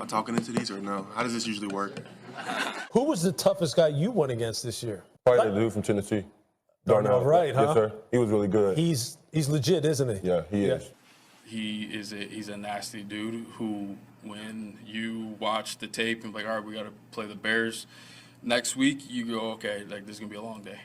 Am I talking into these or no? How does this usually work? Who was the toughest guy you went against this year? Probably the dude from Tennessee. Darnell Wright, huh? Yes, sir. He was really good. He's legit, isn't he? Yeah, he is. He's a nasty dude who, when you watch the tape and like, all right, we got to play the Bears next week, you go, okay, like this is gonna be a long day.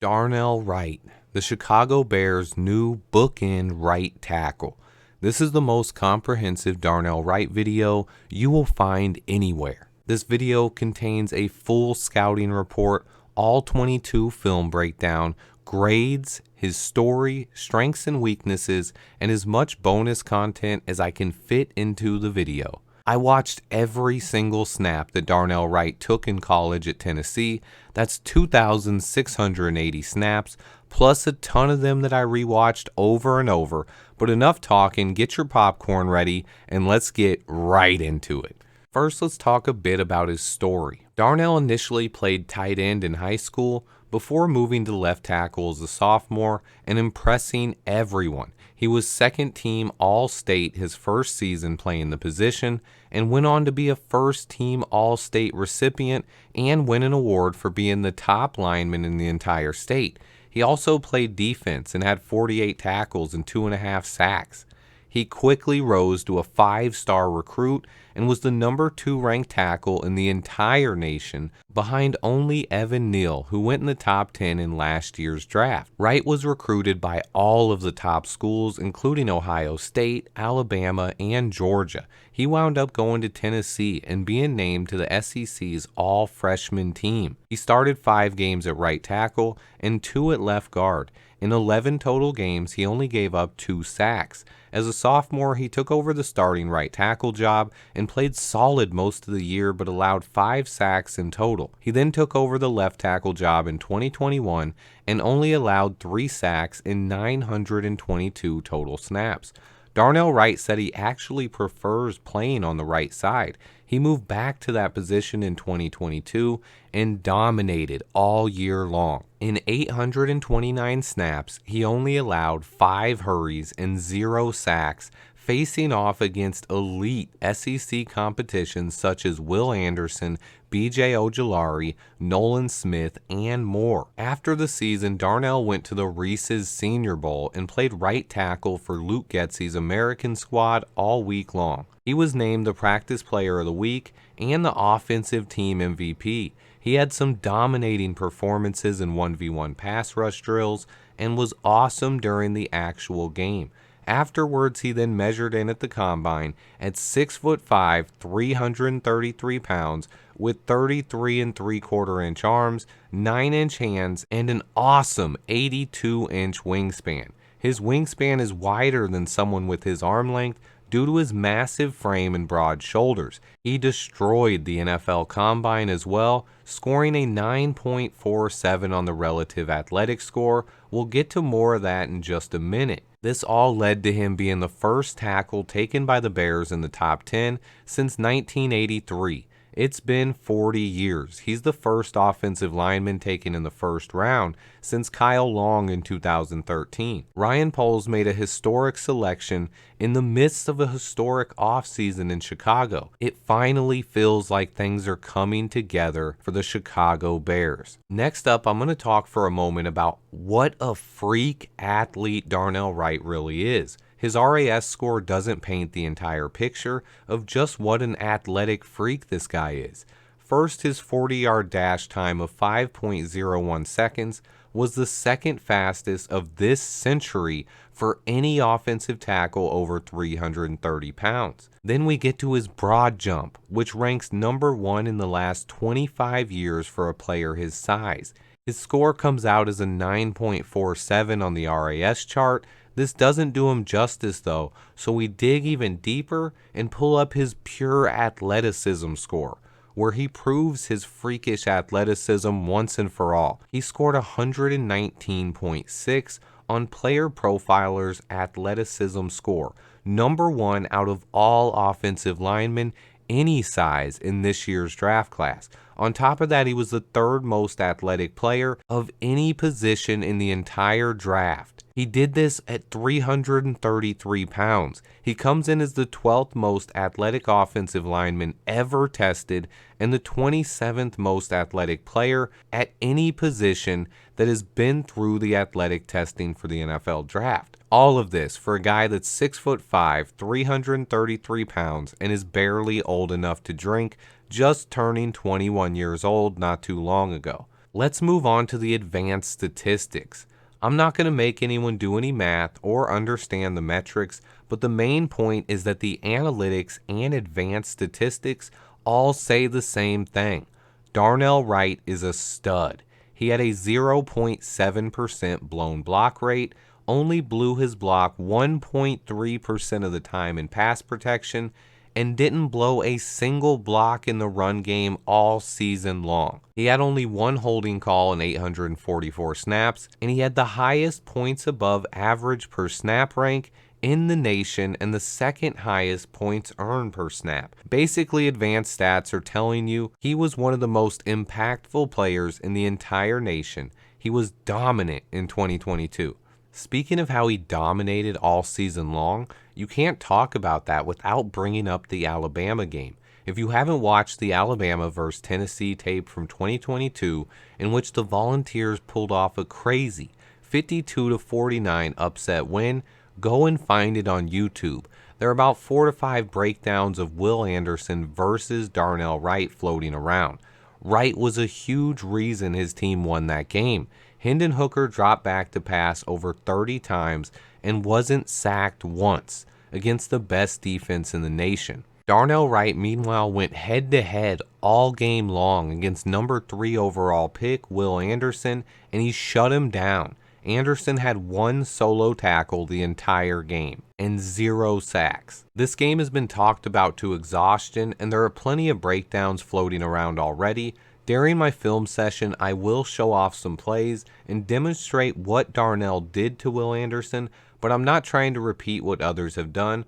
Darnell Wright, the Chicago Bears' new bookend right tackle. This is the most comprehensive Darnell Wright video you will find anywhere. This video contains a full scouting report, all-22 film breakdown, grades, his story, strengths and weaknesses, and as much bonus content as I can fit into the video. I watched every single snap that Darnell Wright took in college at Tennessee. That's 2,680 snaps, plus a ton of them that I rewatched over and over. But enough talking, get your popcorn ready, and let's get right into it. First, let's talk a bit about his story. Darnell initially played tight end in high school before moving to left tackle as a sophomore and impressing everyone. He was second team All-State his first season playing the position and went on to be a first team All-State recipient and win an award for being the top lineman in the entire state. He also played defense and had 48 tackles and 2.5 sacks. He quickly rose to a 5-star recruit and was the number 2 ranked tackle in the entire nation, behind only Evan Neal, who went in the top 10 in last year's draft. Wright was recruited by all of the top schools, including Ohio State, Alabama, and Georgia. He wound up going to Tennessee and being named to the SEC's all-freshman team. He started 5 games at right tackle and 2 at left guard. In 11 total games, he only gave up 2 sacks. As a sophomore, he took over the starting right tackle job and played solid most of the year, but allowed 5 sacks in total. He then took over the left tackle job in 2021 and only allowed 3 sacks in 922 total snaps. Darnell Wright said he actually prefers playing on the right side. He moved back to that position in 2022 and dominated all year long. In 829 snaps, he only allowed 5 hurries and 0 sacks, facing off against elite SEC competitions such as Will Anderson, B.J. Ojulari, Nolan Smith, and more. After the season, Darnell went to the Reese's Senior Bowl and played right tackle for Luke Getzey's American squad all week long. He was named the Practice Player of the Week and the Offensive Team MVP. He had some dominating performances in 1v1 pass rush drills and was awesome during the actual game. Afterwards, he then measured in at the combine at 6'5", 333 pounds with 33 3/4 inch arms, 9-inch hands, and an awesome 82-inch wingspan. His wingspan is wider than someone with his arm length due to his massive frame and broad shoulders. He destroyed the NFL Combine as well, scoring a 9.47 on the relative athletic score. We'll get to more of that in just a minute. This all led to him being the first tackle taken by the Bears in the top 10 since 1983. It's been 40 years. He's the first offensive lineman taken in the first round since Kyle Long in 2013. Ryan Poles made a historic selection in the midst of a historic offseason in Chicago. It finally feels like things are coming together for the Chicago Bears. Next up, I'm going to talk for a moment about what a freak athlete Darnell Wright really is. His RAS score doesn't paint the entire picture of just what an athletic freak this guy is. First, his 40-yard dash time of 5.01 seconds was the second fastest of this century for any offensive tackle over 330 pounds. Then we get to his broad jump, which ranks number 1 in the last 25 years for a player his size. His score comes out as a 9.47 on the RAS chart. This doesn't do him justice though, so we dig even deeper and pull up his pure athleticism score, where he proves his freakish athleticism once and for all. He scored 119.6 on Player Profiler's athleticism score, number 1 out of all offensive linemen any size in this year's draft class. On top of that, he was the 3rd most athletic player of any position in the entire draft. He did this at 333 pounds. He comes in as the 12th most athletic offensive lineman ever tested and the 27th most athletic player at any position that has been through the athletic testing for the NFL draft. All of this for a guy that's 6'5", 333 pounds, and is barely old enough to drink, just turning 21 years old not too long ago. Let's move on to the advanced statistics. I'm not going to make anyone do any math or understand the metrics, but the main point is that the analytics and advanced statistics all say the same thing. Darnell Wright is a stud. He had a 0.7% blown block rate, only blew his block 1.3% of the time in pass protection, and didn't blow a single block in the run game all season long. He had only one holding call in 844 snaps, and he had the highest points above average per snap rank in the nation and the second highest points earned per snap. Basically, advanced stats are telling you he was one of the most impactful players in the entire nation. He was dominant in 2022. Speaking of how he dominated all season long, you can't talk about that without bringing up the Alabama game. If you haven't watched the Alabama vs. Tennessee tape from 2022, in which the Volunteers pulled off a crazy 52-49 upset win, go and find it on YouTube. There are about 4 to 5 breakdowns of Will Anderson versus Darnell Wright floating around. Wright was a huge reason his team won that game. Hendon Hooker dropped back to pass over 30 times and wasn't sacked once against the best defense in the nation. Darnell Wright, meanwhile, went head-to-head all game long against number 3 overall pick Will Anderson, and he shut him down. Anderson had one solo tackle the entire game and 0 sacks. This game has been talked about to exhaustion, and there are plenty of breakdowns floating around already. During my film session, I will show off some plays and demonstrate what Darnell did to Will Anderson, but I'm not trying to repeat what others have done.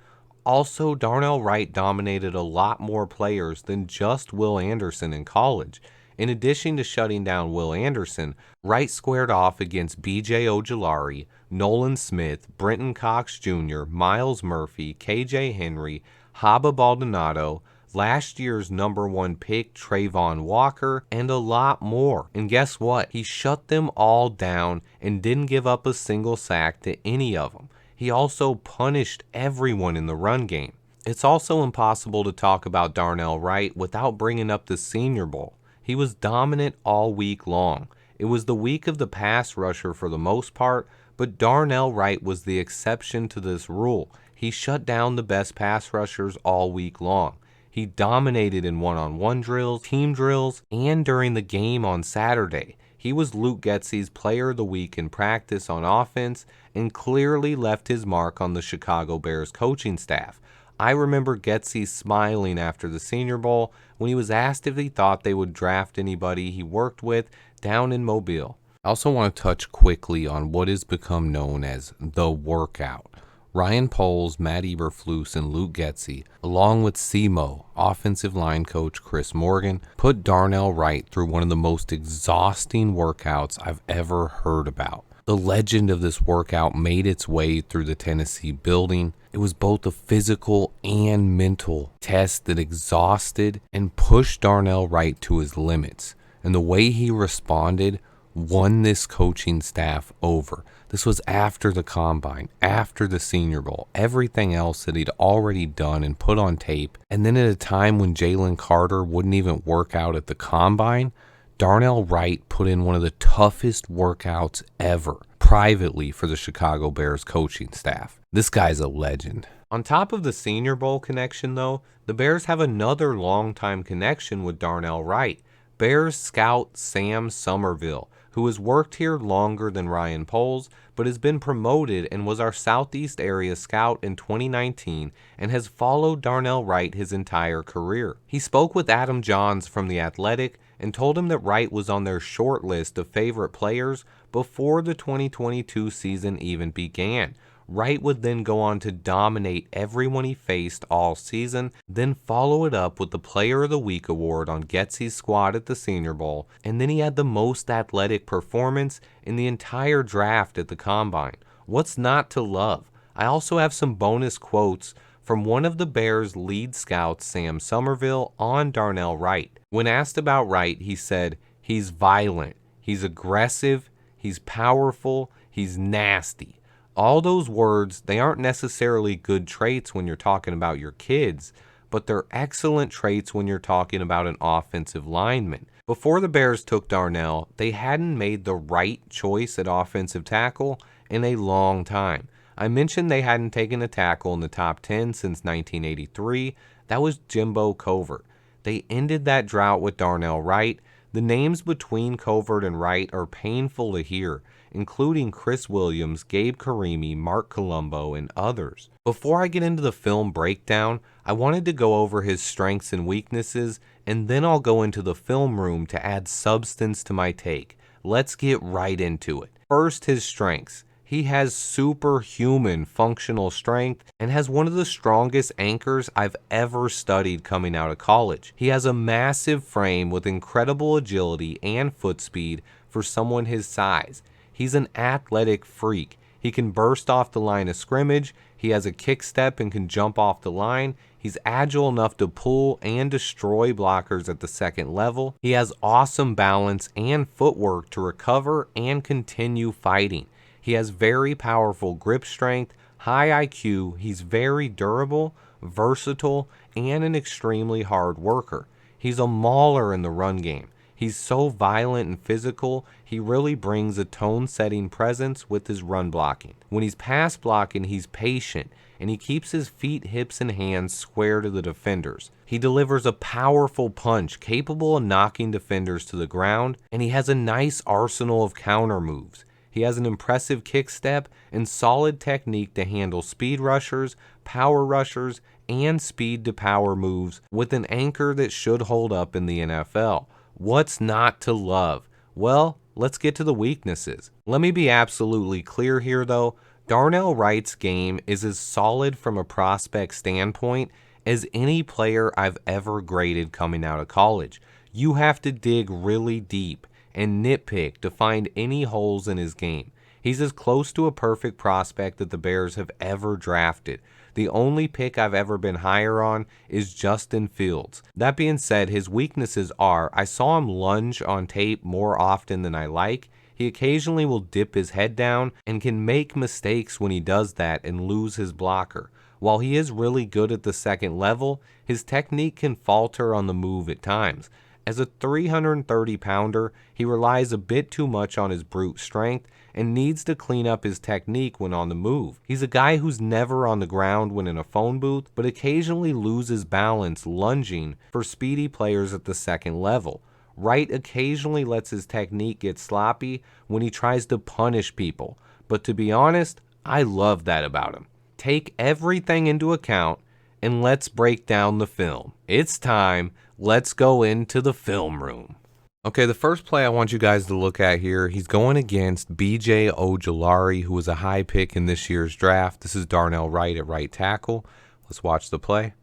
Also, Darnell Wright dominated a lot more players than just Will Anderson in college. In addition to shutting down Will Anderson, Wright squared off against B.J. Ojulari, Nolan Smith, Brenton Cox Jr., Miles Murphy, K.J. Henry, Haba Baldonado, last year's number 1 pick Trayvon Walker, and a lot more. And guess what? He shut them all down and didn't give up a single sack to any of them. He also punished everyone in the run game. It's also impossible to talk about Darnell Wright without bringing up the Senior Bowl. He was dominant all week long. It was the week of the pass rusher for the most part, but Darnell Wright was the exception to this rule. He shut down the best pass rushers all week long. He dominated in one-on-one drills, team drills, and during the game on Saturday. He was Luke Getsy's Player of the Week in practice on offense and clearly left his mark on the Chicago Bears coaching staff. I remember Getsy smiling after the Senior Bowl when he was asked if he thought they would draft anybody he worked with down in Mobile. I also want to touch quickly on what has become known as the workout. Ryan Poles, Matt Eberflus, and Luke Getsy, along with CMO, offensive line coach Chris Morgan, put Darnell Wright through one of the most exhausting workouts I've ever heard about. The legend of this workout made its way through the Tennessee building. It was both a physical and mental test that exhausted and pushed Darnell Wright to his limits. And the way he responded won this coaching staff over. This was after the Combine, after the Senior Bowl, everything else that he'd already done and put on tape. And then at a time when Jalen Carter wouldn't even work out at the Combine, Darnell Wright put in one of the toughest workouts ever, privately for the Chicago Bears coaching staff. This guy's a legend. On top of the Senior Bowl connection, though, the Bears have another longtime connection with Darnell Wright. Bears scout Sam Somerville, who has worked here longer than Ryan Poles, but has been promoted and was our Southeast area scout in 2019 and has followed Darnell Wright his entire career. He spoke with Adam Johns from The Athletic and told him that Wright was on their short list of favorite players before the 2022 season even began. Wright would then go on to dominate everyone he faced all season, then follow it up with the Player of the Week award on Getsy's squad at the Senior Bowl, and then he had the most athletic performance in the entire draft at the Combine. What's not to love? I also have some bonus quotes from one of the Bears' lead scouts, Sam Somerville, on Darnell Wright. When asked about Wright, he said, "He's violent, he's aggressive, he's powerful, he's nasty." All those words, they aren't necessarily good traits when you're talking about your kids, but they're excellent traits when you're talking about an offensive lineman. Before the Bears took Darnell, they hadn't made the right choice at offensive tackle in a long time. I mentioned they hadn't taken a tackle in the top 10 since 1983. That was Jimbo Covert. They ended that drought with Darnell Wright. The names between Covert and Wright are painful to hear, including Chris Williams, Gabe Karimi, Mark Colombo, and others. Before I get into the film breakdown, I wanted to go over his strengths and weaknesses, and then I'll go into the film room to add substance to my take. Let's get right into it. First, his strengths. He has superhuman functional strength and has one of the strongest anchors I've ever studied coming out of college. He has a massive frame with incredible agility and foot speed for someone his size. He's an athletic freak. He can burst off the line of scrimmage. He has a kick step and can jump off the line. He's agile enough to pull and destroy blockers at the second level. He has awesome balance and footwork to recover and continue fighting. He has very powerful grip strength, high IQ, he's very durable, versatile, and an extremely hard worker. He's a mauler in the run game. He's so violent and physical, he really brings a tone-setting presence with his run blocking. When he's pass blocking, he's patient, and he keeps his feet, hips, and hands square to the defenders. He delivers a powerful punch capable of knocking defenders to the ground, and he has a nice arsenal of counter moves. He has an impressive kick step and solid technique to handle speed rushers, power rushers, and speed to power moves with an anchor that should hold up in the NFL. What's not to love? Well, let's get to the weaknesses. Let me be absolutely clear here though. Darnell Wright's game is as solid from a prospect standpoint as any player I've ever graded coming out of college. You have to dig really deep and nitpick to find any holes in his game. He's as close to a perfect prospect that the Bears have ever drafted. The only pick I've ever been higher on is Justin Fields. That being said, his weaknesses are, I saw him lunge on tape more often than I like. He occasionally will dip his head down and can make mistakes when he does that and lose his blocker. While he is really good at the second level, his technique can falter on the move at times. As a 330-pounder, he relies a bit too much on his brute strength and needs to clean up his technique when on the move. He's a guy who's never on the ground when in a phone booth, but occasionally loses balance lunging for speedy players at the second level. Wright occasionally lets his technique get sloppy when he tries to punish people, but to be honest, I love that about him. Take everything into account and let's break down the film. It's time. Let's go into the film room. Okay, the first play I want you guys to look at here, he's going against B.J. Ojulari, who was a high pick in this year's draft. This is Darnell Wright at right tackle. Let's watch the play.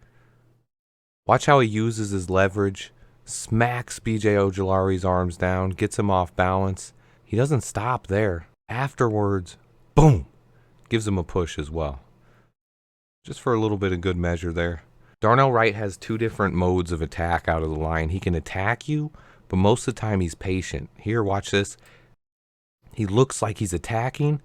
Watch how he uses his leverage, smacks B.J. Ojulari's arms down, gets him off balance. He doesn't stop there. Afterwards, boom, gives him a push as well. Just for a little bit of good measure there. Darnell Wright has two different modes of attack out of the line. He can attack you, but most of the time he's patient. Here, watch this. He looks like he's attacking,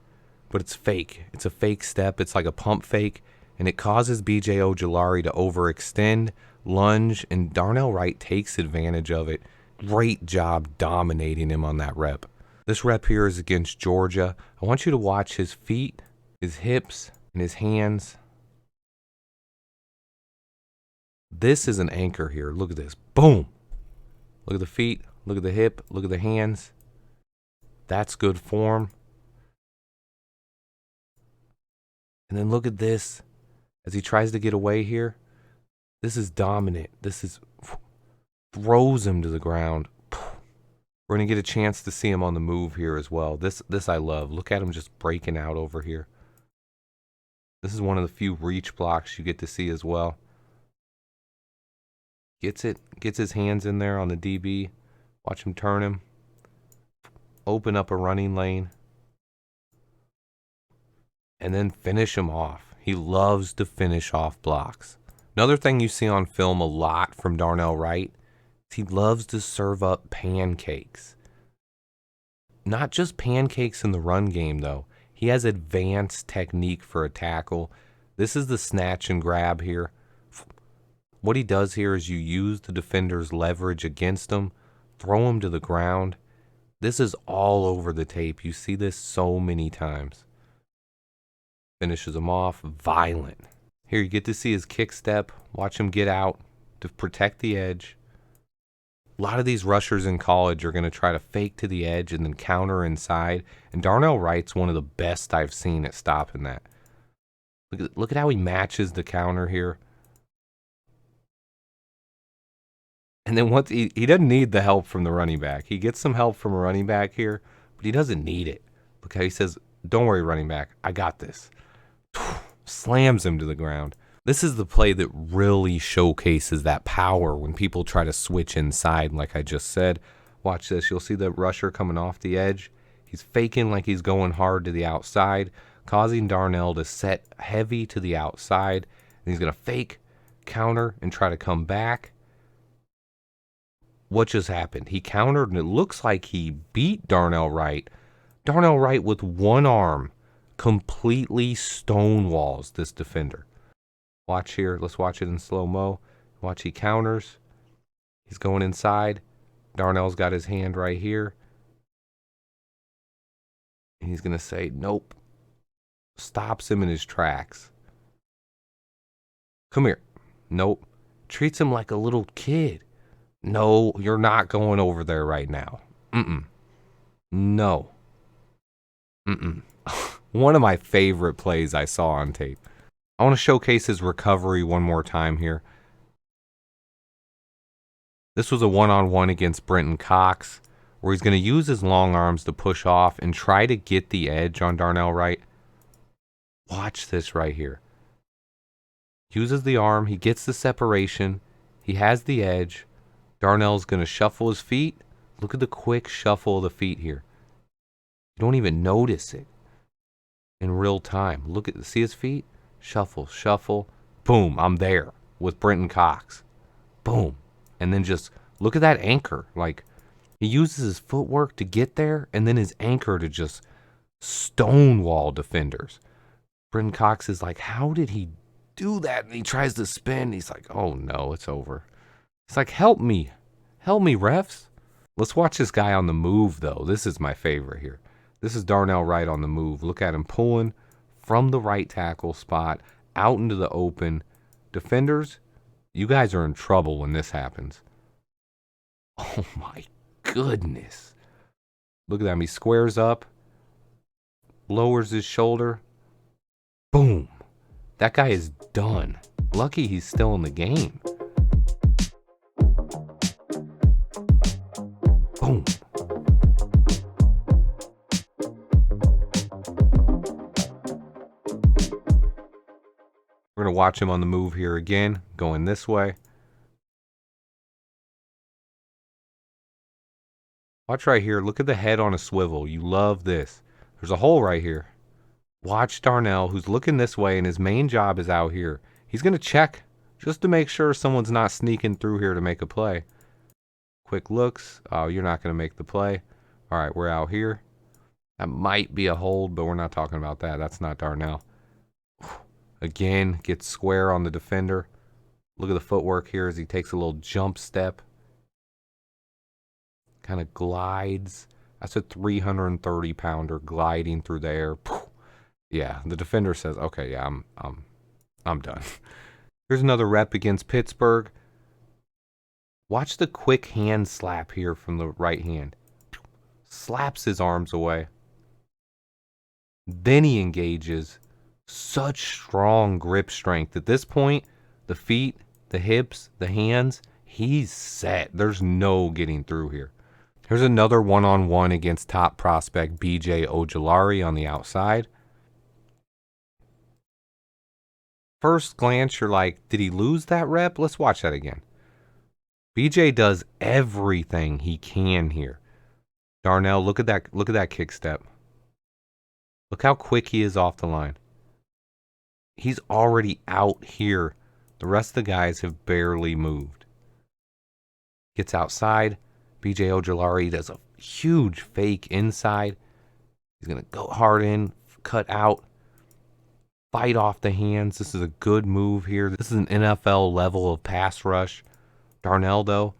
but it's fake. It's a fake step. It's like a pump fake, and it causes B.J. Ojulari to overextend, lunge, and Darnell Wright takes advantage of it. Great job dominating him on that rep. This rep here is against Georgia. I want you to watch his feet, his hips, and his hands. This is an anchor here. Look at this. Boom. Look at the feet. Look at the hip. Look at the hands. That's good form. And then look at this. As he tries to get away here. This is dominant. This is throws him to the ground. We're going to get a chance to see him on the move here as well. This I love. Look at him just breaking out over here. This is one of the few reach blocks you get to see as well. Gets it, gets his hands in there on the DB. Watch him turn him. Open up a running lane. and then finish him off. He loves to finish off blocks. Another thing you see on film a lot from Darnell Wright is he loves to serve up pancakes. Not just pancakes in the run game, though. He has advanced technique for a tackle. This is the snatch and grab here. What he does here is you use the defender's leverage against him, throw him to the ground. This is all over the tape. You see this so many times. Finishes him off, violent. Here you get to see his kick step. Watch him get out to protect the edge. A lot of these rushers in college are going to try to fake to the edge and then counter inside. And Darnell Wright's one of the best I've seen at stopping that. Look at how he matches the counter here. And then once he doesn't need the help from the running back. He gets some help from a running back here, but he doesn't need it. Look how he says, "Don't worry, running back. I got this." Slams him to the ground. This is the play that really showcases that power when people try to switch inside, like I just said. Watch this. You'll see the rusher coming off the edge. He's faking like he's going hard to the outside, causing Darnell to set heavy to the outside. And he's going to fake, counter, and try to come back. What just happened? He countered, and it looks like he beat Darnell Wright. Darnell Wright with one arm completely stonewalls this defender. Watch here. Let's watch it in slow-mo. Watch, he counters. He's going inside. Darnell's got his hand right here. And he's going to say, nope. Stops him in his tracks. Come here. Nope. Treats him like a little kid. No, you're not going over there right now. No. One of my favorite plays I saw on tape. I want to showcase his recovery one more time here. This was a one-on-one against Brenton Cox, where he's going to use his long arms to push off and try to get the edge on Darnell Wright. Watch this right here. Uses the arm. He gets the separation. He has the edge. Darnell's going to shuffle his feet. Look at the quick shuffle of the feet here. You don't even notice it in real time. Look at, see his feet? Shuffle, shuffle. Boom, I'm there with Brenton Cox. Boom. And then just look at that anchor. Like, he uses his footwork to get there and then his anchor to just stonewall defenders. Brenton Cox is like, how did he do that? And he tries to spin. He's like, oh no, it's over. It's like, help me. Help me, refs. Let's watch this guy on the move, though. This is my favorite here. This is Darnell Wright on the move. Look at him pulling from the right tackle spot out into the open. Defenders, you guys are in trouble when this happens. Oh, my goodness. Look at that. He squares up, lowers his shoulder. Boom. That guy is done. Lucky he's still in the game. Boom. We're going to watch him on the move here again, going this way. Watch right here. Look at the head on a swivel. You love this. There's a hole right here. Watch Darnell, who's looking this way, and his main job is out here. He's going to check just to make sure someone's not sneaking through here to make a play. Quick looks. Oh, you're not going to make the play. All right, we're out here. That might be a hold, but we're not talking about that. That's not Darnell. Again, gets square on the defender. Look at the footwork here as he takes a little jump step. Kind of glides. That's a 330-pounder gliding through the air. Yeah, the defender says, okay, yeah, I'm done. Here's another rep against Pittsburgh. Watch the quick hand slap here from the right hand. Slaps his arms away. Then he engages. Such strong grip strength. At this point, the feet, the hips, the hands, he's set. There's no getting through here. Here's another one-on-one against top prospect B.J. Ojulari on the outside. First glance, you're like, did he lose that rep? Let's watch that again. BJ does everything he can here. Darnell, look at that kick step. Look how quick he is off the line. He's already out here. The rest of the guys have barely moved. Gets outside. BJ Ojulari does a huge fake inside. He's going to go hard in, cut out, fight off the hands. This is a good move here. This is an NFL level of pass rush. Darnell, though,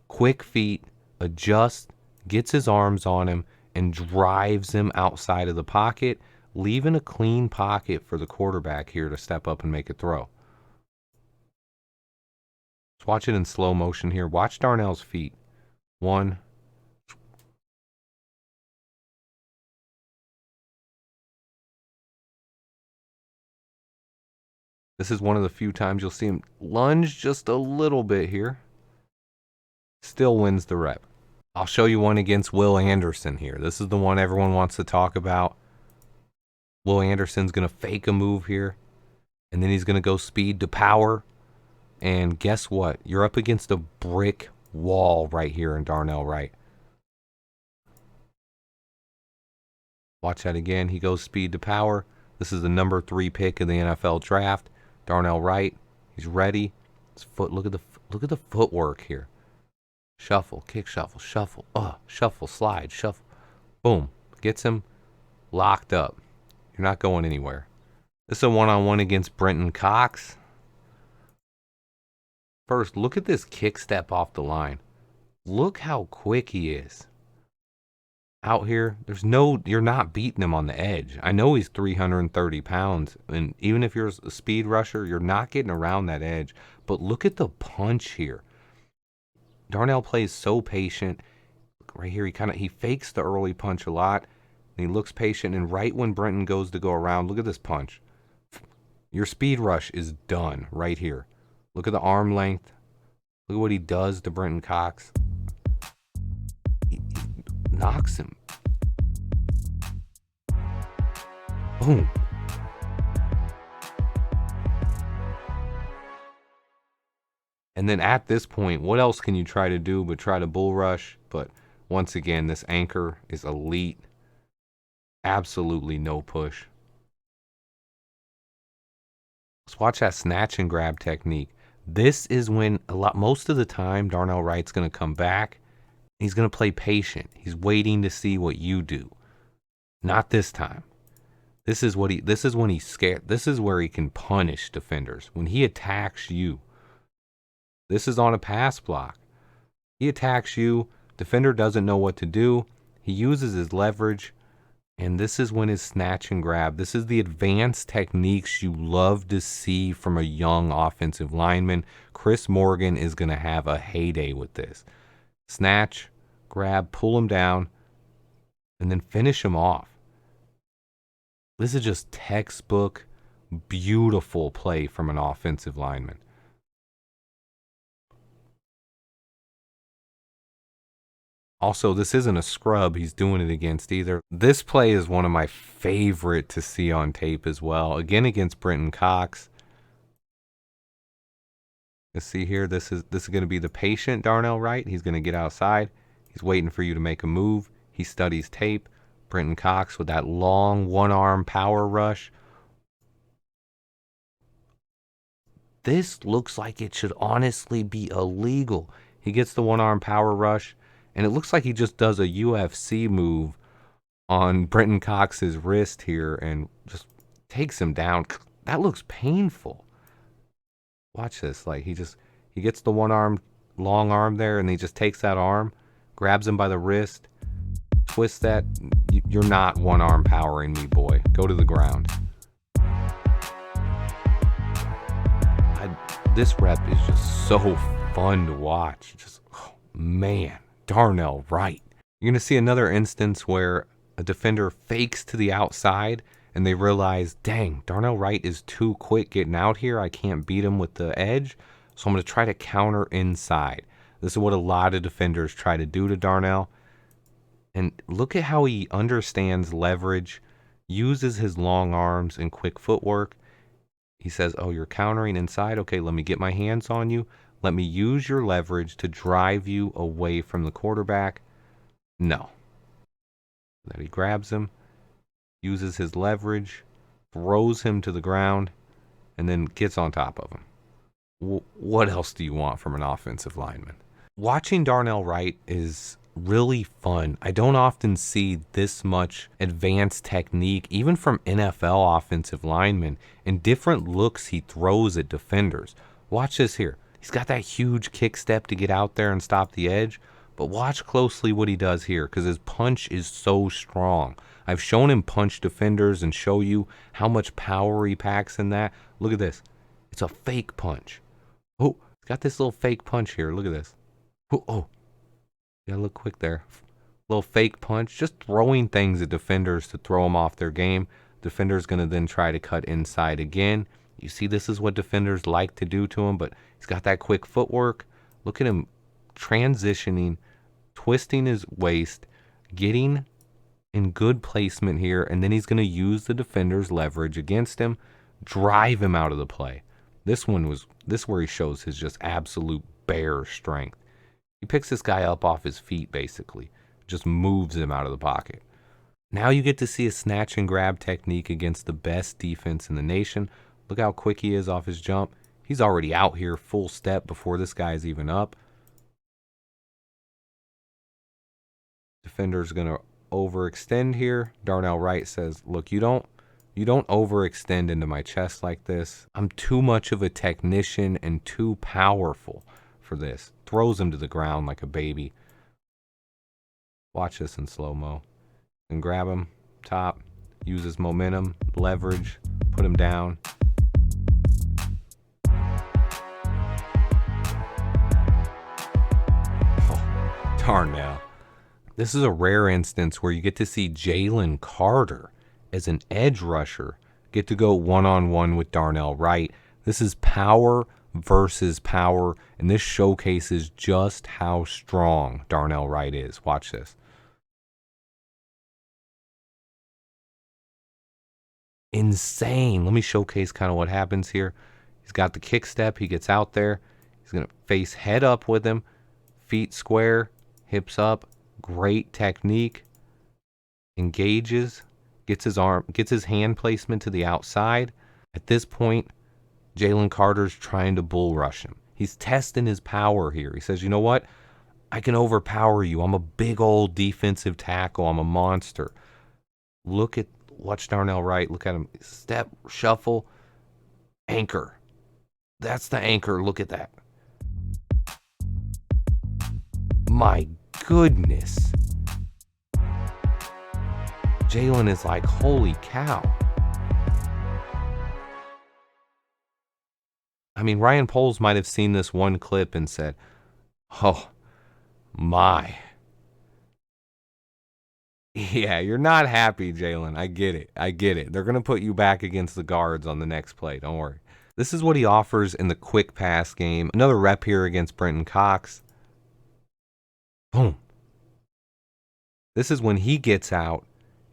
quick feet, adjusts, gets his arms on him, and drives him outside of the pocket, leaving a clean pocket for the quarterback here to step up and make a throw. Let's watch it in slow motion here. Watch Darnell's feet. 1. This is one of the few times you'll see him lunge just a little bit here. Still wins the rep. I'll show you one against Will Anderson here. This is the one everyone wants to talk about. Will Anderson's going to fake a move here, and then he's going to go speed to power. And guess what? You're up against a brick wall right here in Darnell Wright. Watch that again. He goes speed to power. This is the number 3 pick in the NFL draft. Darnell Wright. He's ready. His foot. Look at the footwork here. Shuffle, kick, shuffle, shuffle. Shuffle, slide, shuffle. Boom. Gets him locked up. You're not going anywhere. This is a one-on-one against Brenton Cox. First, look at this kick step off the line. Look how quick he is. Out here, you're not beating him on the edge. I know he's 330 pounds, and even if you're a speed rusher, you're not getting around that edge. But look at the punch here. Darnell plays so patient. Right here, he fakes the early punch a lot, and he looks patient, and right when Brenton goes to go around, look at this punch. Your speed rush is done right here. Look at the arm length. Look at what he does to Brenton Cox. He knocks him. Boom. And then at this point, what else can you try to do but try to bull rush? But once again, this anchor is elite. Absolutely no push. Let's watch that snatch and grab technique. This is when most of the time Darnell Wright's going to come back. He's going to play patient. He's waiting to see what you do. Not this time. This is when he's scared. This is where he can punish defenders. When he attacks you. This is on a pass block. He attacks you. Defender doesn't know what to do. He uses his leverage. And this is when his snatch and grab. This is the advanced techniques you love to see from a young offensive lineman. Chris Morgan is going to have a heyday with this. Snatch, grab, pull him down, and then finish him off. This is just textbook, beautiful play from an offensive lineman. Also, this isn't a scrub he's doing it against either. This play is one of my favorite to see on tape as well. Again, against Brenton Cox. You see here, this is going to be the patient Darnell Wright. He's going to get outside. He's waiting for you to make a move. He studies tape. Brenton Cox with that long one-arm power rush. This looks like it should honestly be illegal. He gets the one-arm power rush. And it looks like he just does a UFC move on Brenton Cox's wrist here and just takes him down. That looks painful. Watch this. Like he gets the long arm there, and he just takes that arm, grabs him by the wrist, twists that. You're not one-arm powering me, boy. Go to the ground. This rep is just so fun to watch. Just, oh, man. Darnell Wright. You're going to see another instance where a defender fakes to the outside and they realize, dang, Darnell Wright is too quick getting out here. I can't beat him with the edge, so I'm going to try to counter inside. This is what a lot of defenders try to do to Darnell. And look at how he understands leverage, uses his long arms and quick footwork. He says, oh, you're countering inside? Okay, let me get my hands on you. Let me use your leverage to drive you away from the quarterback. No. Then he grabs him, uses his leverage, throws him to the ground, and then gets on top of him. What else do you want from an offensive lineman? Watching Darnell Wright is really fun. I don't often see this much advanced technique, even from NFL offensive linemen, and different looks he throws at defenders. Watch this here. He's got that huge kick step to get out there and stop the edge, but watch closely what he does here because his punch is so strong. I've shown him punch defenders and show you how much power he packs in that. Look at this. It's a fake punch. Oh, he's got this little fake punch here. Look at this. Oh. You gotta look quick there. Little fake punch, just throwing things at defenders to throw them off their game. Defender's gonna then try to cut inside again. You see, this is what defenders like to do to him, but he's got that quick footwork. Look at him transitioning, twisting his waist, getting in good placement here, and then he's gonna use the defender's leverage against him, drive him out of the play. This where he shows his just absolute bare strength. He picks this guy up off his feet, basically. Just moves him out of the pocket. Now you get to see a snatch and grab technique against the best defense in the nation. Look how quick he is off his jump. He's already out here full step before this guy is even up. Defender's going to overextend here. Darnell Wright says, look, you don't overextend into my chest like this. I'm too much of a technician and too powerful for this. Throws him to the ground like a baby. Watch this in slow-mo. And grab him, top, uses momentum, leverage, put him down. Oh, Darnell. This is a rare instance where you get to see Jalen Carter as an edge rusher get to go one-on-one with Darnell Wright. This is power versus power, and this showcases just how strong Darnell Wright is. Watch this. Insane. Let me showcase kind of what happens here. He's got the kick step. He gets out there. He's going to face head up with him. Feet square, hips up. Great technique. Engages. Gets his hand placement to the outside. At this point, Jalen Carter's trying to bull rush him. He's testing his power here. He says, you know what? I can overpower you. I'm a big old defensive tackle. I'm a monster. Watch Darnell Wright. Look at him. Step, shuffle, anchor. That's the anchor. Look at that. My goodness. Jalen is like, holy cow. I mean, Ryan Poles might have seen this one clip and said, oh, my. Yeah, you're not happy, Jalen. I get it. They're going to put you back against the guards on the next play. Don't worry. This is what he offers in the quick pass game. Another rep here against Brenton Cox. Boom. This is when he gets out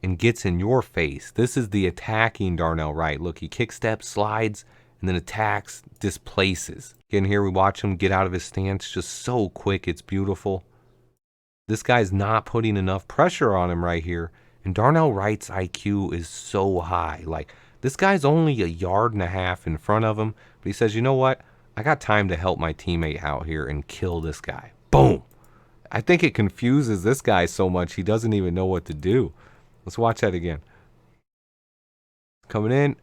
and gets in your face. This is the attacking Darnell Wright. Look, he kick steps, slides, and then attacks, displaces. Again, here we watch him get out of his stance just so quick. It's beautiful. This guy's not putting enough pressure on him right here. And Darnell Wright's IQ is so high. Like, this guy's only 1.5 yards in front of him. But he says, you know what? I got time to help my teammate out here and kill this guy. Boom. I think it confuses this guy so much he doesn't even know what to do. Let's watch that again. Coming in.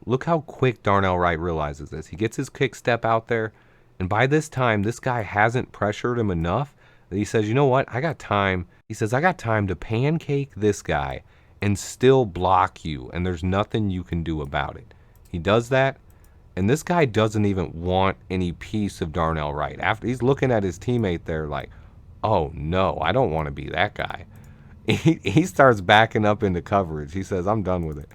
Look how quick Darnell Wright realizes this. He gets his kick step out there. And by this time, this guy hasn't pressured him enough that he says, you know what? I got time. He says, I got time to pancake this guy and still block you. And there's nothing you can do about it. He does that. And this guy doesn't even want any piece of Darnell Wright. After he's looking at his teammate there like, oh no, I don't want to be that guy. He starts backing up into coverage. He says, I'm done with it.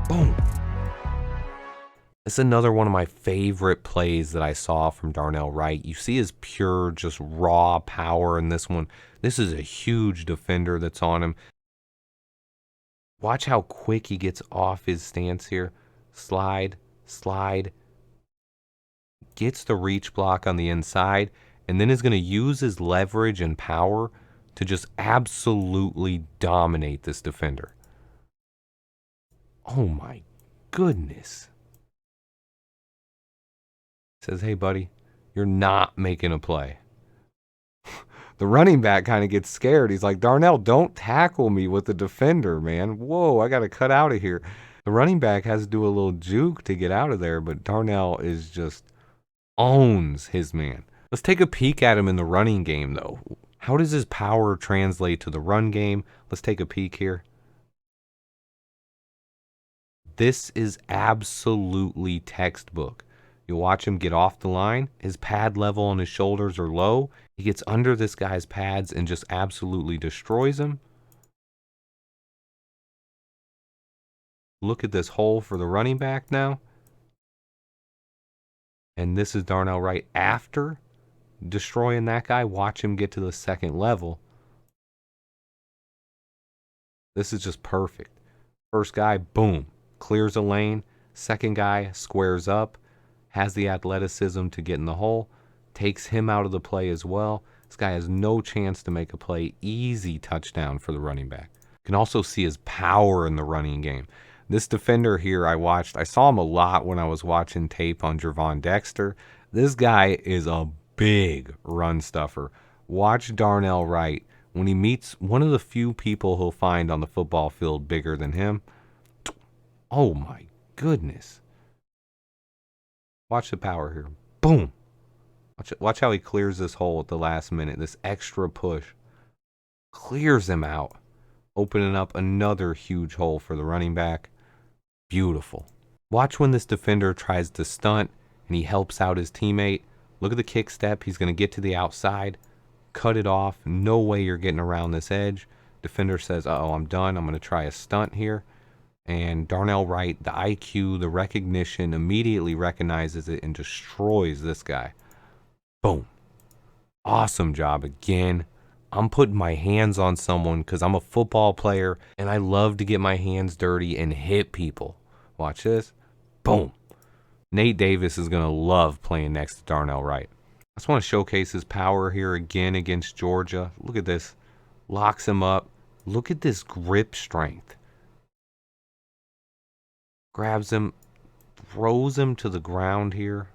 Boom. It's another one of my favorite plays that I saw from Darnell Wright. You see his pure, just raw power in this one. This is a huge defender that's on him. Watch how quick he gets off his stance here. Slide, slide. Gets the reach block on the inside. and then is going to use his leverage and power to just absolutely dominate this defender. Oh my goodness. Says, hey buddy, you're not making a play. The running back kind of gets scared. He's like, Darnell, don't tackle me with the defender, man. Whoa, I got to cut out of here. The running back has to do a little juke to get out of there, but Darnell is just owns his man. Let's take a peek at him in the running game, though. How does his power translate to the run game? Let's take a peek here. This is absolutely textbook. You watch him get off the line. His pad level on his shoulders are low. He gets under this guy's pads and just absolutely destroys him. Look at this hole for the running back now. And this is Darnell Wright after destroying that guy. Watch him get to the second level. This is just perfect. First guy, boom, clears a lane. Second guy squares up, has the athleticism to get in the hole, takes him out of the play as well. This guy has no chance to make a play. Easy touchdown for the running back. You can also see his power in the running game. This defender here I saw him a lot when I was watching tape on Gervon Dexter. This guy is a big run stuffer. Watch Darnell Wright. When he meets one of the few people he'll find on the football field bigger than him. Oh my goodness. Watch the power here. Boom. Watch how he clears this hole at the last minute. This extra push. Clears him out. Opening up another huge hole for the running back. Beautiful. Watch when this defender tries to stunt and he helps out his teammate. Look at the kick step. He's going to get to the outside. Cut it off. No way you're getting around this edge. Defender says, uh-oh, I'm done. I'm going to try a stunt here. And Darnell Wright, the IQ, the recognition, immediately recognizes it and destroys this guy. Boom. Awesome job again. I'm putting my hands on someone because I'm a football player and I love to get my hands dirty and hit people. Watch this. Boom. Nate Davis is going to love playing next to Darnell Wright. I just want to showcase his power here again against Georgia. Look at this. Locks him up. Look at this grip strength. Grabs him. Throws him to the ground here.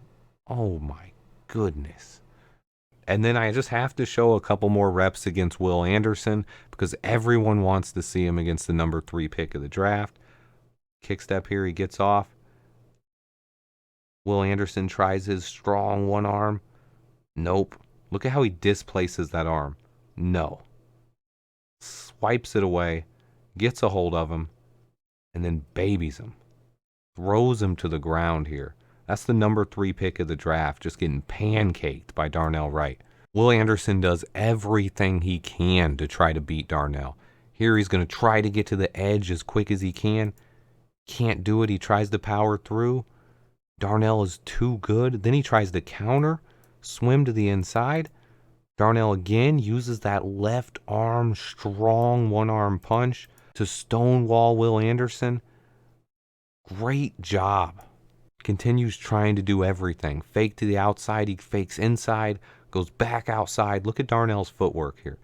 Oh my goodness. And then I just have to show a couple more reps against Will Anderson because everyone wants to see him against the number 3 pick of the draft. Kick step here, he gets off. Will Anderson tries his strong one arm. Nope. Look at how he displaces that arm. No. Swipes it away, gets a hold of him, and then babies him. Throws him to the ground here. That's the number 3 pick of the draft, just getting pancaked by Darnell Wright. Will Anderson does everything he can to try to beat Darnell. Here he's going to try to get to the edge as quick as he can. Can't do it. He tries to power through. Darnell is too good. Then he tries to counter, swim to the inside. Darnell again uses that left arm, strong one-arm punch to stonewall Will Anderson. Great job. Continues trying to do everything. Fake to the outside, he fakes inside, goes back outside. Look at Darnell's footwork here.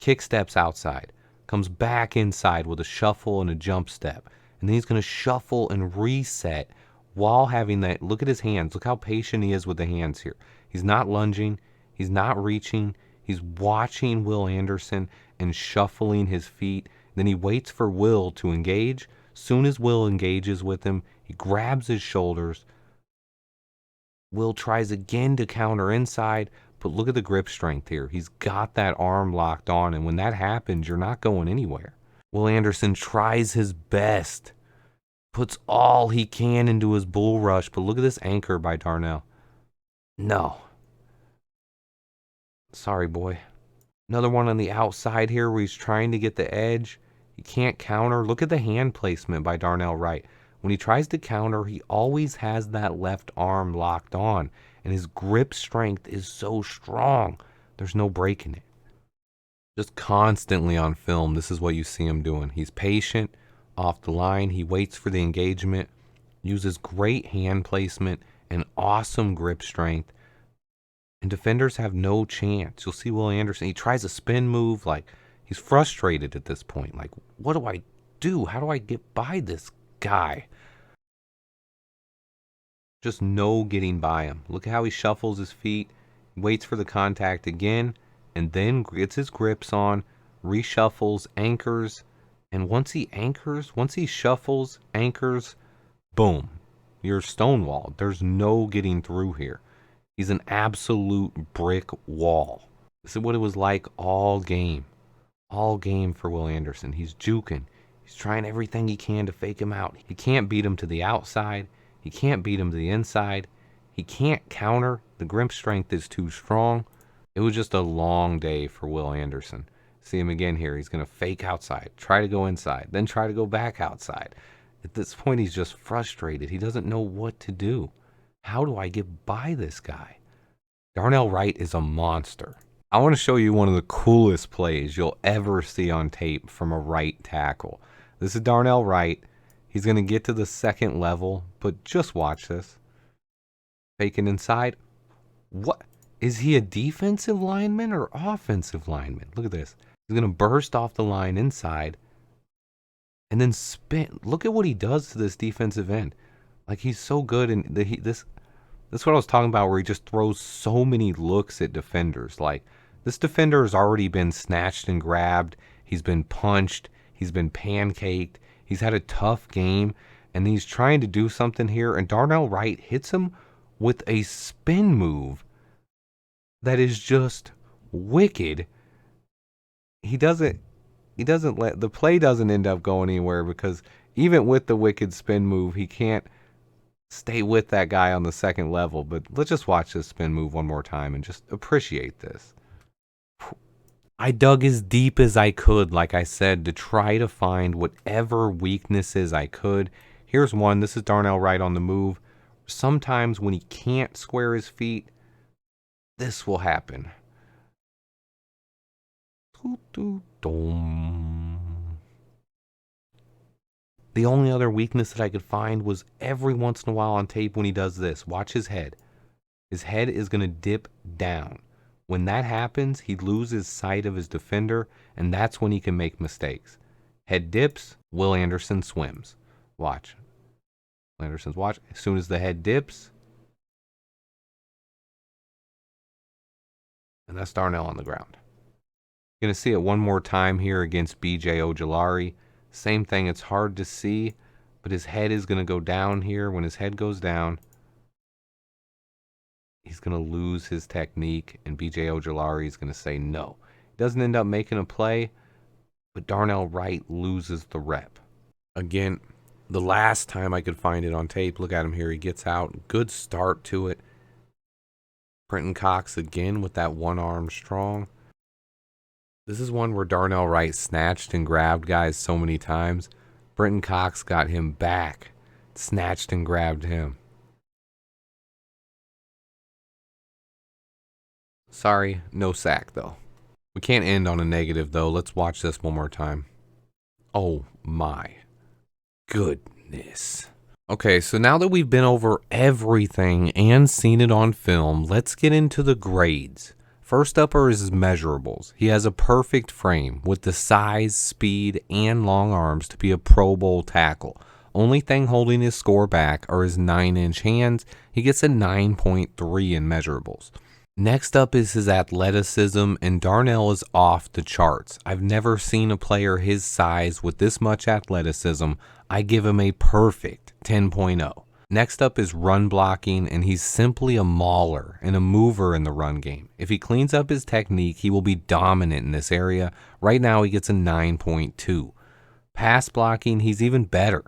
Kick steps outside, comes back inside with a shuffle and a jump step. And then he's going to shuffle and reset while having that. Look at his hands. Look how patient he is with the hands here. He's not lunging. He's not reaching. He's watching Will Anderson and shuffling his feet. Then he waits for Will to engage. Soon as Will engages with him, he grabs his shoulders. Will tries again to counter inside, but look at the grip strength here. He's got that arm locked on, and when that happens, you're not going anywhere. Will Anderson tries his best, puts all he can into his bull rush, but look at this anchor by Darnell. No. Sorry, boy. Another one on the outside here where he's trying to get the edge. He can't counter. Look at the hand placement by Darnell Wright. When he tries to counter, he always has that left arm locked on, and his grip strength is so strong. There's no breaking it. Just constantly on film, this is what you see him doing. He's patient, off the line. He waits for the engagement, uses great hand placement and awesome grip strength. And defenders have no chance. You'll see Will Anderson. He tries a spin move. Like, he's frustrated at this point. Like, what do I do? How do I get by this guy? Just no getting by him. Look at how he shuffles his feet, waits for the contact again, and then gets his grips on, reshuffles, anchors, and once he shuffles, anchors, boom, you're stonewalled. There's no getting through here. He's an absolute brick wall. This is what it was like all game. All game for Will Anderson. He's juking. He's trying everything he can to fake him out. He can't beat him to the outside. He can't beat him to the inside. He can't counter. The grip strength is too strong. It was just a long day for Will Anderson. See him again here. He's going to fake outside, try to go inside, then try to go back outside. At this point, he's just frustrated. He doesn't know what to do. How do I get by this guy? Darnell Wright is a monster. I want to show you one of the coolest plays you'll ever see on tape from a right tackle. This is Darnell Wright. He's going to get to the second level, but just watch this. Faking inside. What? Is he a defensive lineman or offensive lineman? Look at this. He's going to burst off the line inside and then spin. Look at what he does to this defensive end. Like, he's so good, and this is what I was talking about, where he just throws so many looks at defenders. Like, this defender has already been snatched and grabbed. He's been punched. He's been pancaked. He's had a tough game, and he's trying to do something here, and Darnell Wright hits him with a spin move that is just wicked. He doesn't let the play doesn't end up going anywhere, because even with the wicked spin move, he can't stay with that guy on the second level. But let's just watch this spin move one more time and just appreciate this. I dug as deep as I could, like I said, to try to find whatever weaknesses I could. Here's one. This is Darnell Wright on the move. Sometimes when he can't square his feet, this will happen. The only other weakness that I could find was every once in a while on tape when he does this. Watch his head. His head is going to dip down. When that happens, he loses sight of his defender, and that's when he can make mistakes. Head dips, Will Anderson swims. Watch. Will Anderson's watch. As soon as the head dips, and that's Darnell on the ground. You're going to see it one more time here against B.J. Ojulari. Same thing, it's hard to see, but his head is going to go down here. When his head goes down, he's going to lose his technique, and B.J. Ojulari is going to say no. He doesn't end up making a play, but Darnell Wright loses the rep. Again, the last time I could find it on tape, look at him here. He gets out. Good start to it. Brenton Cox again with that one arm strong. This is one where Darnell Wright snatched and grabbed guys so many times. Brenton Cox got him back, snatched and grabbed him. Sorry, no sack though. We can't end on a negative though. Let's watch this one more time. Oh my goodness. Okay, so now that we've been over everything and seen it on film, let's get into the grades. First up are his measurables. He has a perfect frame with the size, speed, and long arms to be a Pro Bowl tackle. Only thing holding his score back are his 9-inch hands. He gets a 9.3 in measurables. Next up is his athleticism, and Darnell is off the charts. I've never seen a player his size with this much athleticism. I give him a perfect 10.0. Next up is run blocking, and he's simply a mauler and a mover in the run game. If he cleans up his technique, he will be dominant in this area. Right now, he gets a 9.2. Pass blocking, he's even better.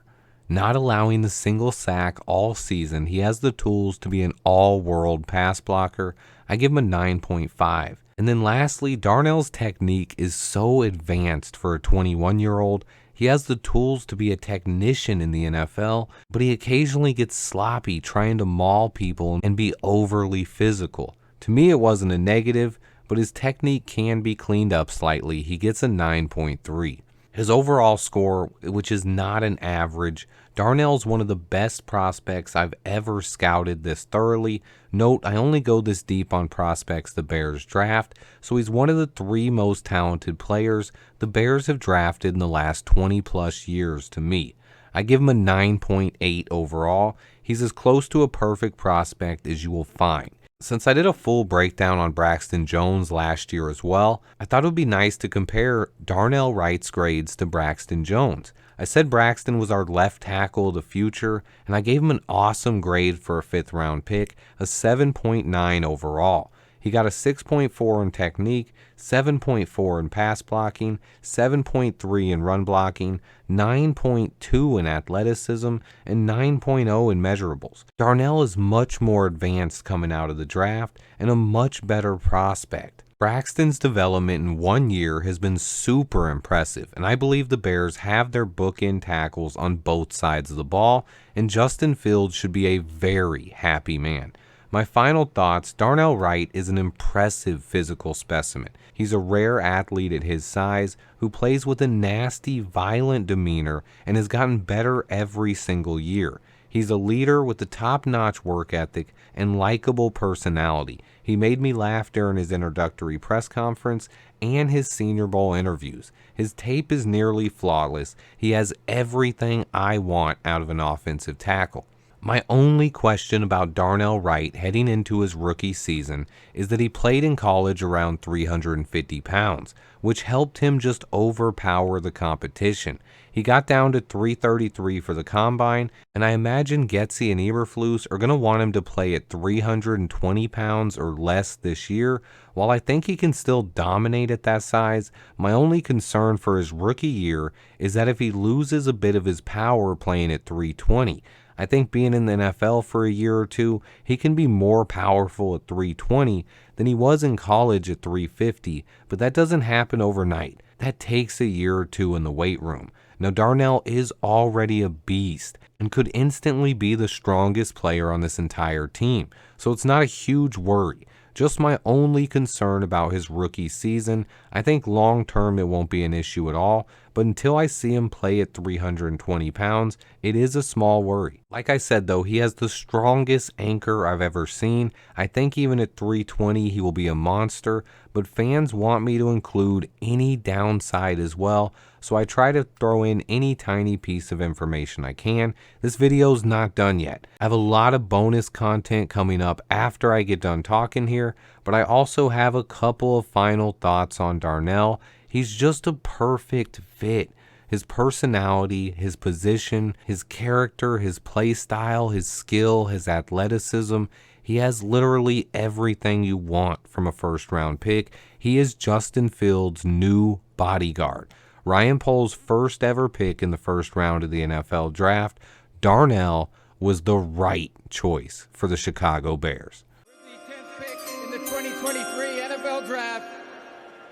Not allowing the single sack all season, he has the tools to be an all-world pass blocker. I give him a 9.5. And then lastly, Darnell's technique is so advanced for a 21-year-old. He has the tools to be a technician in the NFL, but he occasionally gets sloppy trying to maul people and be overly physical. To me, it wasn't a negative, but his technique can be cleaned up slightly. He gets a 9.3. His overall score, which is not an average, Darnell's one of the best prospects I've ever scouted this thoroughly. Note, I only go this deep on prospects the Bears draft, so he's one of the 3 most talented players the Bears have drafted in the last 20 plus years to me. I give him a 9.8 overall. He's as close to a perfect prospect as you will find. Since I did a full breakdown on Braxton Jones last year as well, I thought it would be nice to compare Darnell Wright's grades to Braxton Jones. I said Braxton was our left tackle of the future, and I gave him an awesome grade for a 5th round pick, a 7.9 overall. He got a 6.4 in technique, 7.4 in pass blocking, 7.3 in run blocking, 9.2 in athleticism, and 9.0 in measurables. Darnell is much more advanced coming out of the draft and a much better prospect. Braxton's development in 1 year has been super impressive, and I believe the Bears have their bookend tackles on both sides of the ball, and Justin Fields should be a very happy man. My final thoughts, Darnell Wright is an impressive physical specimen. He's a rare athlete at his size who plays with a nasty, violent demeanor and has gotten better every single year. He's a leader with a top-notch work ethic and likable personality. He made me laugh during his introductory press conference and his Senior Bowl interviews. His tape is nearly flawless. He has everything I want out of an offensive tackle. My only question about Darnell Wright heading into his rookie season is that he played in college around 350 pounds, which helped him just overpower the competition. He got down to 333 for the combine, and I imagine Getsy and Eberflus are going to want him to play at 320 pounds or less this year. While I think he can still dominate at that size, my only concern for his rookie year is that if he loses a bit of his power playing at 320, I think being in the NFL for a year or two, he can be more powerful at 320 than he was in college at 350, but that doesn't happen overnight. That takes a year or two in the weight room. Now, Darnell is already a beast and could instantly be the strongest player on this entire team, so it's not a huge worry. Just my only concern about his rookie season. I think long term it won't be an issue at all, but until I see him play at 320 pounds, it is a small worry. Like I said though, he has the strongest anchor I've ever seen. I think even at 320 he will be a monster, but fans want me to include any downside as well, so I try to throw in any tiny piece of information I can. This video's not done yet. I have a lot of bonus content coming up after I get done talking here, but I also have a couple of final thoughts on Darnell. He's just a perfect fit. His personality, his position, his character, his play style, his skill, his athleticism. He has literally everything you want from a first-round pick. He is Justin Fields' new bodyguard. Ryan Poles' first ever pick in the first round of the NFL draft. Darnell was the right choice for the Chicago Bears. The 10th pick in the 2023 NFL Draft,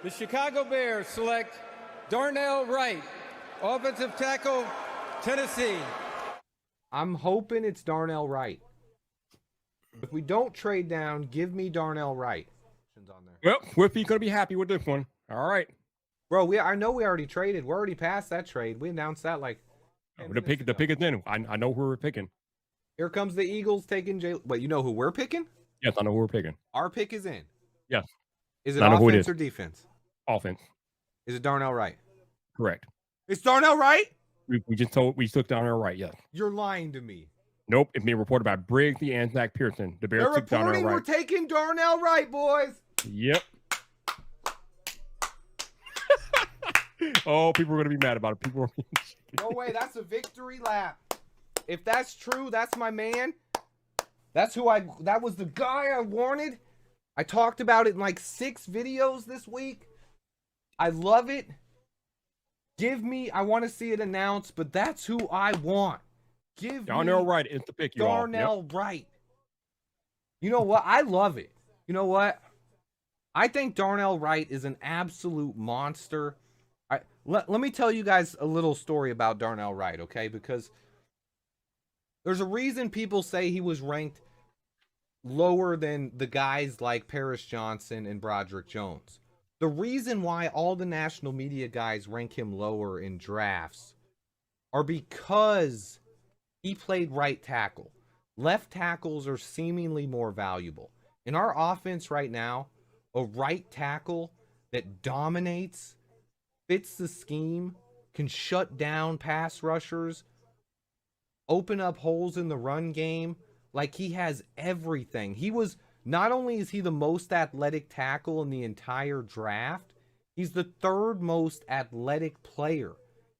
the Chicago Bears select Darnell Wright, offensive tackle, Tennessee. I'm hoping it's Darnell Wright. If we don't trade down, give me Darnell Wright. Well, Whippy's going to be happy with this one. All right. Bro, I know we already traded. We're already past that trade. We announced that like... The pick is in. I know who we're picking. Here comes the Eagles taking Jay. Wait, you know who we're picking? Yes, I know who we're picking. Our pick is in. Yes. Is it offense or defense? Offense. Is it Darnell Wright? Correct. It's Darnell Wright? We took Darnell Wright, yes. You're lying to me. Nope, it's being reported by Briggs and Zach Pearson. The Bears They're took Darnell reporting Wright. we're taking Darnell Wright, boys. Yep. Oh, people are going to be mad about it. People are... No way, that's a victory lap. If that's true, that's my man. That was the guy I wanted. I talked about it in like 6 videos this week. I love it. I want to see it announced, but that's who I want. Darnell Wright is the pick, you all. Darnell Wright. You know what? I love it. You know what? I think Darnell Wright is an absolute monster. Let me tell you guys a little story about Darnell Wright, okay? Because there's a reason people say he was ranked lower than the guys like Paris Johnson and Broderick Jones. The reason why all the national media guys rank him lower in drafts are because he played right tackle. Left tackles are seemingly more valuable. In our offense right now, a right tackle that dominates, fits the scheme, can shut down pass rushers, open up holes in the run game, like he has everything. Not only is he the most athletic tackle in the entire draft, he's the third most athletic player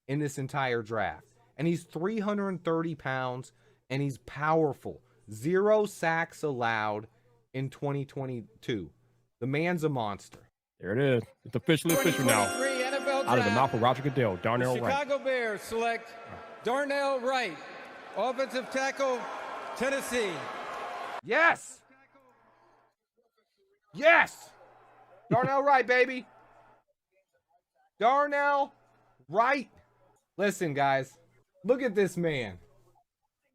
in this entire draft. And he's 330 pounds, and he's powerful. 0 sacks allowed in 2022. The man's a monster. There it is. It's officially official now. NFL Out of the draft, mouth of Roger Goodell, the Darnell Wright. Chicago Bears select Darnell Wright, offensive tackle, Tennessee. Yes! Yes! Darnell Wright, baby. Darnell Wright. Listen, guys. Look at this man.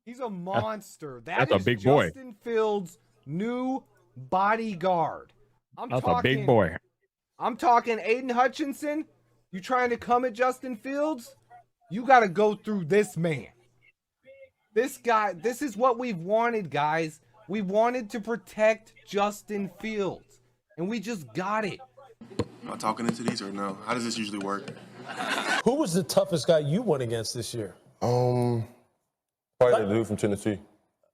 He's a monster. That's a big boy. Justin Fields' new bodyguard. That's a big boy. I'm talking Aiden Hutchinson. You trying to come at Justin Fields? You got to go through this man. This guy, this is what we've wanted, guys. We wanted to protect Justin Fields, and we just got it. Am I talking into these or no? How does this usually work? Who was the toughest guy you went against this year? Probably the dude from Tennessee.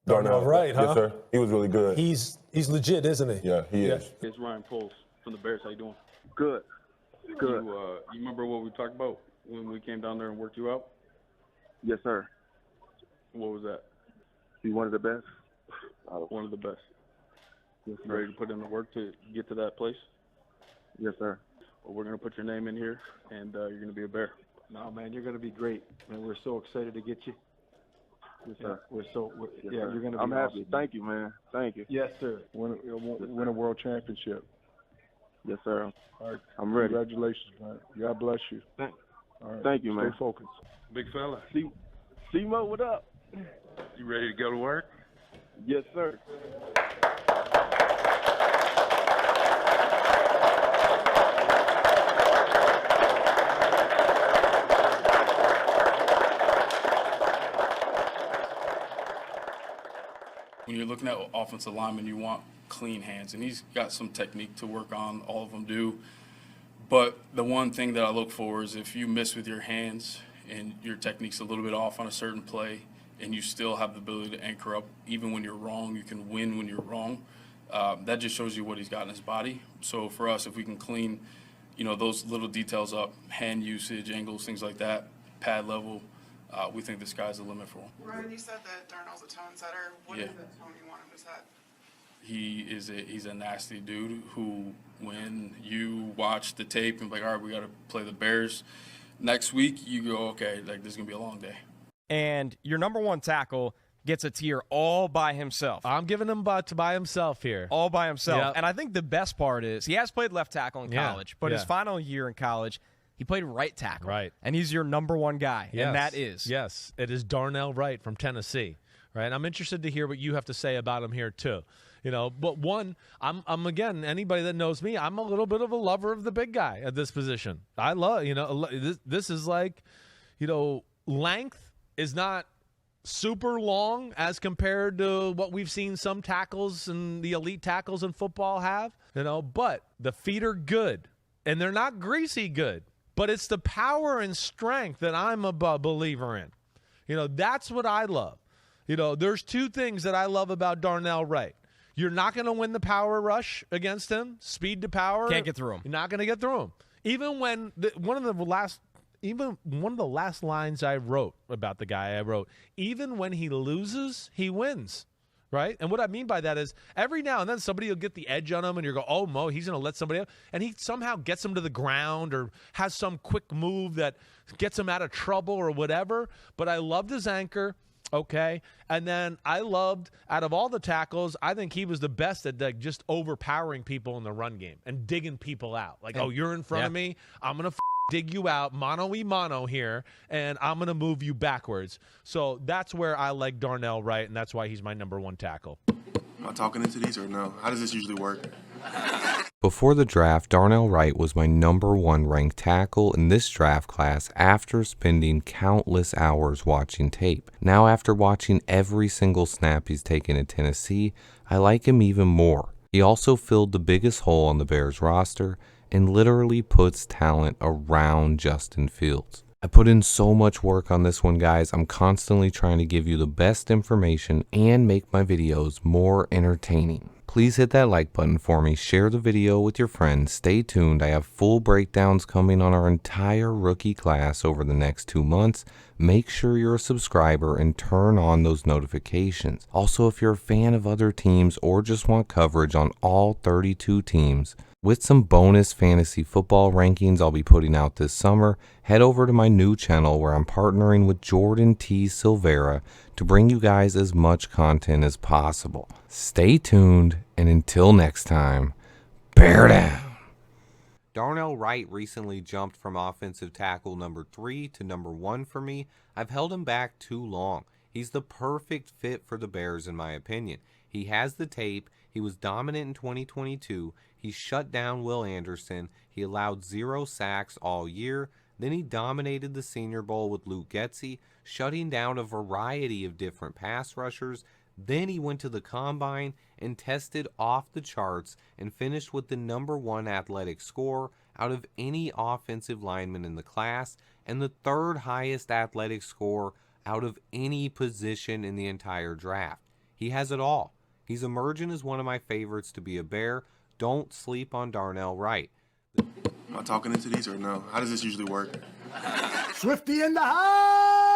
Darnell Wright, huh? Yes, sir. He was really good. He's legit, isn't he? Yeah, he is. It's Ryan Poles from the Bears. How you doing? Good. Good. You remember what we talked about when we came down there and worked you out? Yes, sir. What was that? You one of the best? One of the best. Yes, You sir. ready to put in the work to get to that place? Yes, sir. Well, we're going to put your name in here, and you're going to be a Bear. No, man, you're going to be great. Man, we're so excited to get you. Yes, sir. Yes, Yes, yeah, sir. you're going to be I'm happy. awesome. Thank you, man. Thank you. Yes, sir. Win a world championship. Yes, sir. All right. I'm ready. Congratulations, man. God bless you. Thank, All right. thank you, man. Stay focused. Big fella. C-Mo, what up? You ready to go to work? Yes, sir. When you're looking at offensive linemen, you want clean hands, and he's got some technique to work on. All of them do. But the one thing that I look for is if you miss with your hands and your technique's a little bit off on a certain play, and you still have the ability to anchor up even when you're wrong, you can win when you're wrong. That just shows you what he's got in his body. So for us, if we can clean, those little details up, hand usage, angles, things like that, pad level, we think the sky's the limit for him. Ryan, you said that Darnell's a tone setter. What is the tone you want him to set? He's a nasty dude who, when you watch the tape and be like, all right, we got to play the Bears next week, you go, okay, like this is gonna be a long day. And your number one tackle gets a tier all by himself. I'm giving him by himself here. All by himself. Yep. And I think the best part is he has played left tackle in college, but his final year in college, he played right tackle. Right. And he's your number one guy. Yes. And that is. Yes, it is Darnell Wright from Tennessee. Right. I'm interested to hear what you have to say about him here too. But one, I'm again, anybody that knows me, I'm a little bit of a lover of the big guy at this position. I love, this is like, length is not super long as compared to what we've seen some tackles and the elite tackles in football have, but the feet are good and they're not greasy good, but it's the power and strength that I'm a believer in. That's what I love. There's two things that I love about Darnell Wright. You're not going to win the power rush against him, speed to power. Can't get through him. You're not going to get through him. Even when one of the last lines I wrote about the guy, even when he loses, he wins, right? And what I mean by that is every now and then somebody will get the edge on him and you go, oh, Mo, he's going to let somebody up. And he somehow gets him to the ground or has some quick move that gets him out of trouble or whatever. But I loved his anchor. Okay, and then I loved, out of all the tackles, I think he was the best at just overpowering people in the run game and digging people out. Like, oh, you're in front of me, I'm going to dig you out, mano-y-mano here, and I'm going to move you backwards. So that's where I like Darnell Wright, and that's why he's my number one tackle. Am I talking into these or no? How does this usually work? Before the draft, Darnell Wright was my #1 ranked tackle in this draft class after spending countless hours watching tape. Now, after watching every single snap he's taken at Tennessee, I like him even more. He also filled the biggest hole on the Bears roster and literally puts talent around Justin Fields. I put in so much work on this one, guys. I'm constantly trying to give you the best information and make my videos more entertaining. Please hit that like button for me, share the video with your friends, stay tuned. I have full breakdowns coming on our entire rookie class over the next 2 months. Make sure you're a subscriber and turn on those notifications. Also, if you're a fan of other teams or just want coverage on all 32 teams, with some bonus fantasy football rankings I'll be putting out this summer, head over to my new channel where I'm partnering with Jordan T. Silvera to bring you guys as much content as possible. Stay tuned, and until next time, bear down. Darnell Wright recently jumped from offensive tackle #3 to #1 for me. I've held him back too long. He's the perfect fit for the Bears in my opinion. He has the tape. He was dominant in 2022. He shut down Will Anderson. He allowed 0 sacks all year. Then he dominated the Senior Bowl with Luke Getsy, shutting down a variety of different pass rushers. Then he went to the Combine and tested off the charts and finished with the #1 athletic score out of any offensive lineman in the class and the 3rd highest athletic score out of any position in the entire draft. He has it all. He's emerging as one of my favorites to be a Bear. Don't sleep on Darnell Wright. Am I talking into these or no? How does this usually work? Swifty in the house!